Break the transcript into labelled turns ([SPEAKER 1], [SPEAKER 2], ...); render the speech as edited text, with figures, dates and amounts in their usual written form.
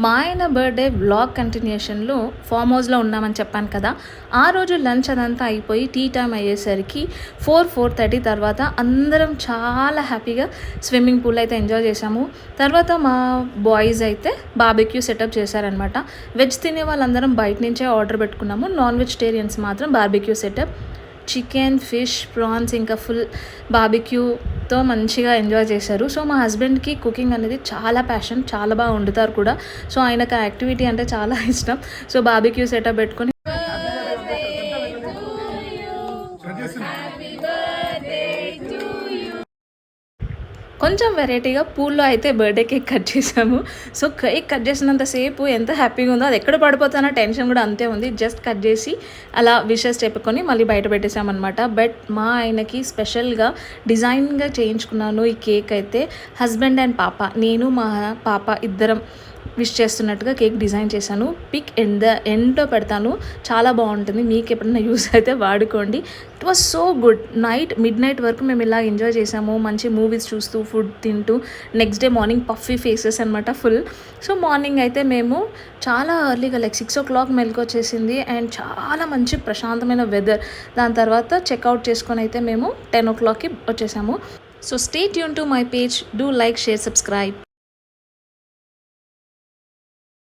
[SPEAKER 1] మా ఆయన birthday vlog కంటిన్యూషన్లో form హౌస్లో ఉన్నామని చెప్పాను కదా. ఆ రోజు లంచ్ అదంతా అయిపోయి టీ టైం అయ్యేసరికి 4:30 తర్వాత అందరం చాలా హ్యాపీగా స్విమ్మింగ్ పూల్ అయితే ఎంజాయ్ చేసాము. తర్వాత మా బాయ్స్ అయితే బార్బెక్యూ సెటప్ చేశారనమాట. వెజ్ తినే వాళ్ళందరం బయట నుంచే ఆర్డర్ పెట్టుకున్నాము. నాన్ వెజిటేరియన్స్ మాత్రం barbecue setup, chicken, fish, prawns ఇంకా ఫుల్ బార్బెక్యూతో మంచిగా ఎంజాయ్ చేశారు. సో మా హస్బెండ్కి కుకింగ్ అనేది చాలా ప్యాషన్, చాలా బాగా వండుతారు కూడా. సో ఆయనకు ఆ యాక్టివిటీ అంటే చాలా ఇష్టం. సో బార్బెక్యూ సెటప్ పెట్టుకొని కొంచెం వెరైటీగా పూల్లో అయితే బర్త్డే కేక్ కట్ చేసాము. సో కేక్ కట్ చేసినంతసేపు ఎంత హ్యాపీగా ఉందో, అది ఎక్కడ పడిపోతానో టెన్షన్ కూడా అంతే ఉంది. జస్ట్ కట్ చేసి అలా విషెస్ చెప్పుకొని మళ్ళీ బయట పెట్టేసామన్నమాట. బట్ మా ఆయనకి స్పెషల్గా డిజైన్గా చేయించుకున్నాను ఈ కేక్ అయితే. హస్బెండ్ అండ్ పాప, నేను మా పాప ఇద్దరం విష్ చేస్తున్నట్టుగా కేక్ డిజైన్ చేశాను. పిక్ ఎండ్లో పెడతాను, చాలా బాగుంటుంది. మీకు ఎప్పుడైనా యూస్ అయితే వాడుకోండి. It was so good. Mid night వరకు మేము ఇలా ఎంజాయ్ చేసాము, మంచి మూవీస్ చూస్తూ ఫుడ్ తింటూ. Next day morning puffy faces అనమాట ఫుల్. సో మార్నింగ్ అయితే మేము చాలా ఎర్లీగా లైక్ 6 o'clock మెలకు వచ్చేసింది అండ్ చాలా మంచి ప్రశాంతమైన వెదర్. దాని తర్వాత చెక్అవుట్ చేసుకొని అయితే మేము 10 o'clockకి వచ్చేసాము. So stay tune to my page, do like, share, subscribe.